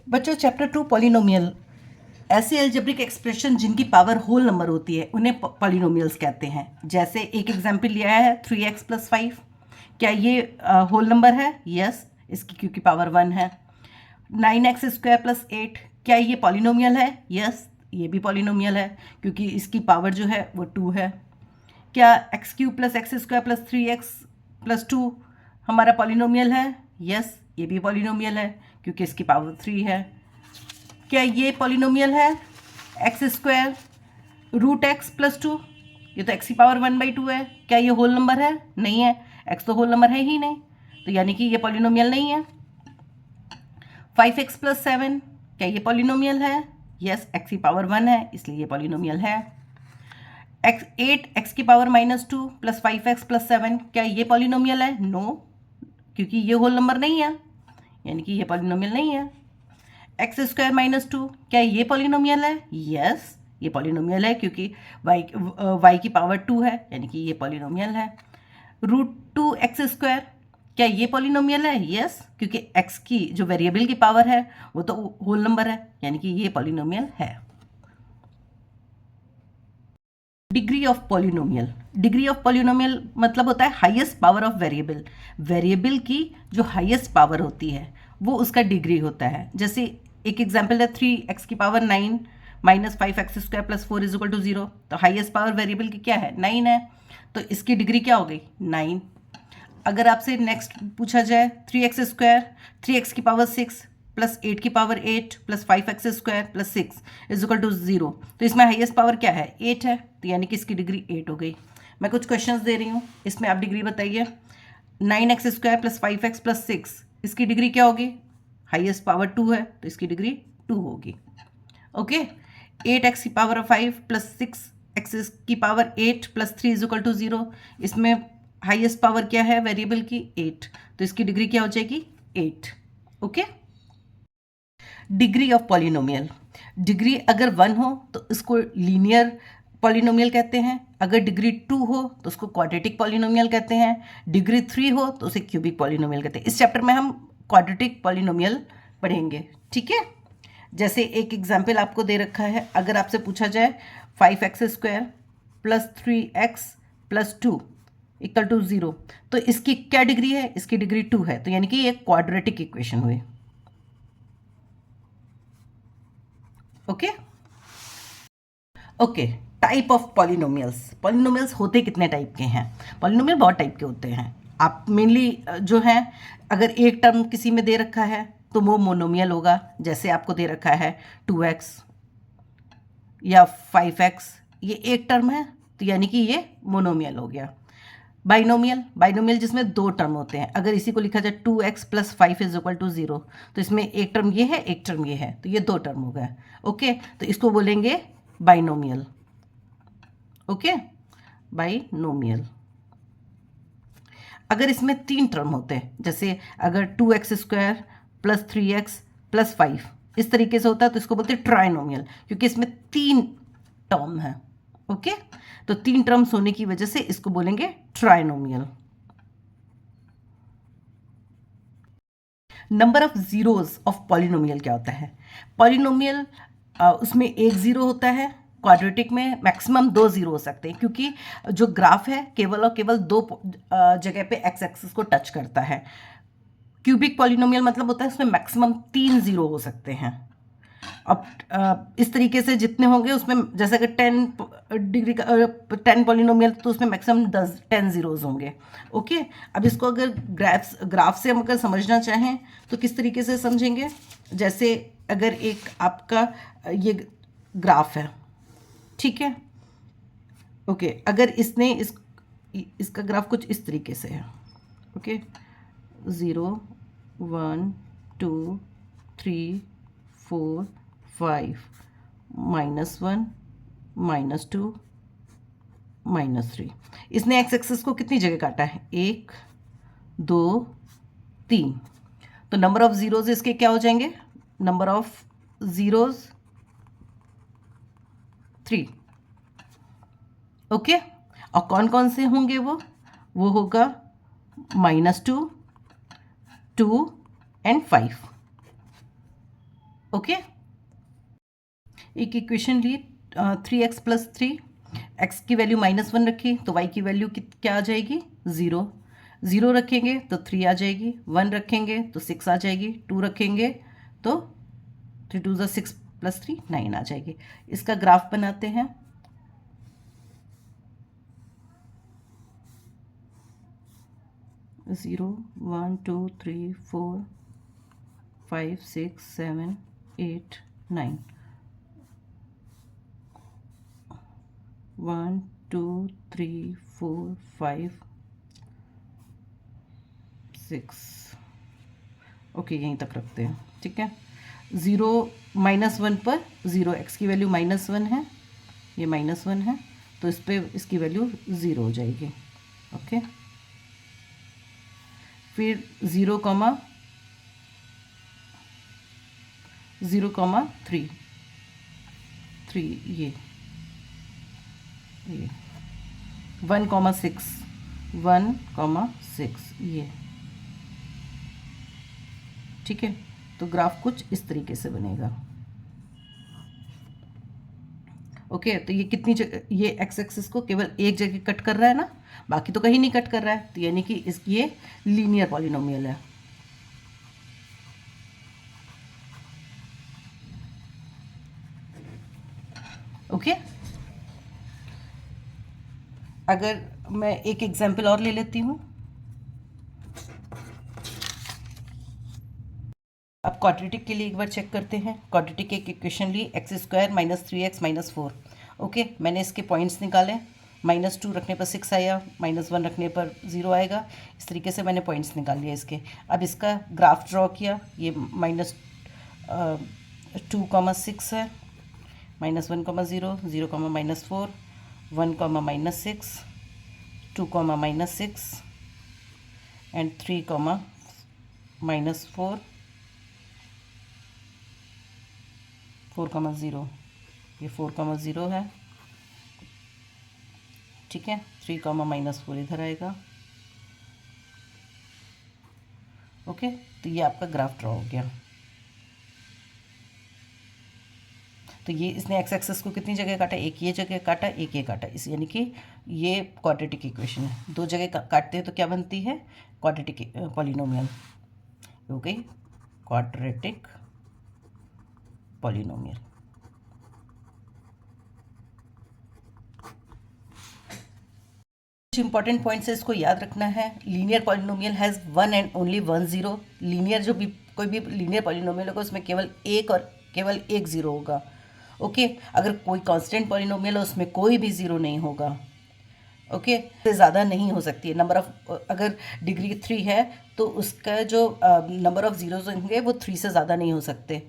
बच्चों chapter 2 polynomial. ऐसे algebraic expression जिनकी पावर होल नंबर होती है उन्हें पॉलिनोमियल्स कहते हैं। जैसे एक एग्जाम्पल लिया है 3x + 5। क्या ये होल नंबर है? यस, इसकी क्योंकि पावर 1 है। 9x² + 8, क्या ये पॉलिनोमियल है? यस, ये भी पॉलिनोमियल है क्योंकि इसकी पावर जो है वो 2 है। क्या x³ + x² + 3x + 2 हमारा पॉलिनोमियल है? यस, ये भी पॉलिनोमियल है क्योंकि इसकी पावर 3 है। क्या ये पॉलिनोमियल है? x² √x + 2, ये तो x की पावर 1/2 है। क्या ये होल नंबर है? नहीं है, x तो होल नंबर है ही नहीं, तो यानी कि ये पॉलिनोमियल नहीं है। 5x + 7, क्या ये पॉलिनोमियल है? यस, x की पावर 1 है इसलिए ये पॉलिनोमियल है। 8 x की पावर -2 + 5x + 7, क्या ये पॉलिनोमियल है? नो, क्योंकि ये होल नंबर नहीं है, यानी कि ये पॉलिनोमियल नहीं है। x² - 2, क्या ये पॉलिनोमियल है? यस, ये पॉलिनोमियल है क्योंकि y की पावर 2 है, यानी कि ये पॉलिनोमियल है। √2x², क्या ये पॉलिनोमियल है? यस, क्योंकि x की जो वेरिएबल की पावर है वो तो होल नंबर है, यानी कि ये पॉलिनोमियल है। Degree of polynomial. Degree of polynomial मतलब होता है highest power of variable. Variable की जो हाईएस्ट पावर होती है वो उसका डिग्री होता है। जैसे एक एग्जांपल है 3x की पावर 9 - 5x² + 4 = 0। तो हाईएस्ट पावर वेरिएबल की क्या है? 9 है, तो इसकी डिग्री क्या हो गई? 9। अगर आपसे नेक्स्ट पूछा जाए 3x², 3x की पावर 6 + 8 की पावर 8 + 5x² + 6 = 0, तो इसमें हाईएस्ट पावर क्या है? 8 है, तो यानी कि इसकी डिग्री 8 हो गई। मैं कुछ क्वेश्चंस दे रही हूँ, इसमें आप डिग्री बताइए। 9x² + 5x + 6, इसकी डिग्री क्या होगी? हाईएस्ट पावर 2 है, तो इसकी डिग्री 2 होगी। ओके। 8x की पावर 5 + 6x की पावर 8 + 3 = 0, इसमें हाईएस्ट पावर क्या है वेरिएबल की? 8, तो इसकी डिग्री क्या हो जाएगी? 8। Okay. Degree of polynomial. Degree अगर 1 हो तो इसको लीनियर पॉलिनोमियल कहते हैं, अगर डिग्री 2 हो तो उसको क्वाड्रेटिक पॉलिनोमियल कहते हैं, डिग्री 3 हो तो उसे क्यूबिक पॉलिनोमियल कहते हैं। इस चैप्टर में हम क्वाड्रेटिक पॉलिनोमियल पढ़ेंगे, ठीक है। जैसे एक एग्जाम्पल आपको दे रखा है, अगर आपसे पूछा जाए 5x² + 3x + 2 = 0, तो इसकी क्या डिग्री है? इसकी डिग्री 2 है, तो यानी कि ये क्वाड्रेटिक इक्वेशन हुई। Okay okay. Type of polynomials. Polynomials होते कितने टाइप के हैं? पॉलिनोमियल बहुत टाइप के होते हैं। आप मेनली जो हैं, अगर एक टर्म किसी में दे रखा है तो वो मोनोमियल होगा। जैसे आपको दे रखा है 2x या 5x, ये एक टर्म है, तो यानी कि ये मोनोमियल हो गया। बाइनोमियल, बाइनोमियल जिसमें दो टर्म होते हैं। अगर इसी को लिखा जाए 2x + 5 = 0, तो इसमें एक टर्म ये है, एक टर्म ये है, तो ये दो टर्म हो गए। ओके, तो इसको बोलेंगे बाइनोमियल। Okay, binomial. अगर इसमें तीन टर्म होते हैं, जैसे अगर 2x² + 3x + 5 इस तरीके से होता है, तो इसको बोलते हैं ट्राइनोमियल, क्योंकि इसमें तीन टर्म है। ओके, तो तीन टर्म्स होने की वजह से इसको बोलेंगे trinomial. Number of zeros of polynomial क्या होता है? पॉलिनोमियल उसमें एक जीरो होता है। क्वाड्रेटिक में मैक्सिमम दो जीरो हो सकते हैं, क्योंकि जो ग्राफ है केवल और केवल दो जगह पे एक्स एक्सिस को टच करता है। क्यूबिक पॉलिनोमियल मतलब होता है उसमें मैक्सिमम 3 जीरो हो सकते हैं। अब इस तरीके से जितने होंगे उसमें, जैसे अगर 10 डिग्री का 10 पॉलिनोमियल, तो उसमें मैक्सिमम 10 जीरोज होंगे। ओके, अब इसको अगर ग्राफ से हम अगर समझना चाहें तो किस तरीके से समझेंगे? जैसे अगर एक आपका ये ग्राफ है, ठीक है। ओके, अगर इसका ग्राफ कुछ इस तरीके से है। ओके, 0 1 2 3 4 5 -1 -2 -3। इसने एक्स एक्सिस को कितनी जगह काटा है? 1 2 3। तो नंबर ऑफ जीरोज इसके क्या हो जाएंगे? Number of zeros 3। ओके, और कौन कौन से होंगे? वो होगा -2 2 एंड 5। ओके, एक इक्वेशन ली 3x प्लस 3, एक्स की वैल्यू -1 रखी तो y की वैल्यू क्या आ जाएगी 0, 0 रखेंगे तो 3 आ जाएगी, 1 रखेंगे तो 6 आ जाएगी, 2 रखेंगे तो 3 2 ज़ा 6 प्लस 3 9 आ जाएगी। इसका ग्राफ बनाते हैं। ज़ीरो 1 2 3 4 5 6 7 8 9, 1 2 3 4 5 6, ओके यहीं तक रखते हैं, ठीक है। 0 -1 पर 0, एक्स की वैल्यू -1 है, ये -1 है, तो इस पर इसकी वैल्यू 0 हो जाएगी, ओके। फिर 0 3 ये 1,6 ये, ठीक है। तो ग्राफ कुछ इस तरीके से बनेगा, ओके। तो ये कितनी जगह, ये एक्स एक्सिस को केवल एक जगह कट कर रहा है ना, बाकी तो कहीं नहीं कट कर रहा है, तो यानी कि ये लीनियर पॉलिनोमियल है, ओके। अगर मैं एक एग्जांपल और ले लेती हूँ, अब क्वाड्रेटिक के लिए एक बार चेक करते हैं। क्वाड्रेटिक एक इक्वेशन ली, x² -3x -4, ओके। मैंने इसके पॉइंट्स निकाले, -2 रखने पर 6 आया, -1 रखने पर 0 आएगा, इस तरीके से मैंने पॉइंट्स निकाल लिए इसके। अब इसका ग्राफ ड्रॉ किया, ये -2,6 है, -1, 0 0, -4 1, -6 2, -6 एंड 3, -4 4, 0, ये 4, 0 है, ठीक है। 3, -4 इधर आएगा, ओके। तो ये आपका ग्राफ ड्रॉ हो गया। तो ये इसने एक्स एक्सेस को कितनी जगह काटा, एक ये जगह काटा, एक ये काटा, इस यानी कि ये क्वाड्रेटिक इक्वेशन है। दो जगह काटते हैं तो क्या बनती है, क्वाड्रेटिक पॉलिनोमियल हो गई, क्वाड्रेटिक पॉलिनोमियल। कुछ इंपॉर्टेंट पॉइंट्स है, इसको याद रखना है। Linear polynomial has one and only one zero. Linear जो भी कोई भी लीनियर पॉलिनोमियल होगा उसमें केवल एक ज़ीरो होगा, ओके। अगर कोई कांस्टेंट पॉलिनोमियल है उसमें कोई भी ज़ीरो नहीं होगा, ओके। से ज़्यादा नहीं हो सकती है। नंबर ऑफ, अगर डिग्री 3 है तो उसका जो नंबर ऑफ ज़ीरोज़ होंगे वो 3 से ज़्यादा नहीं हो सकते।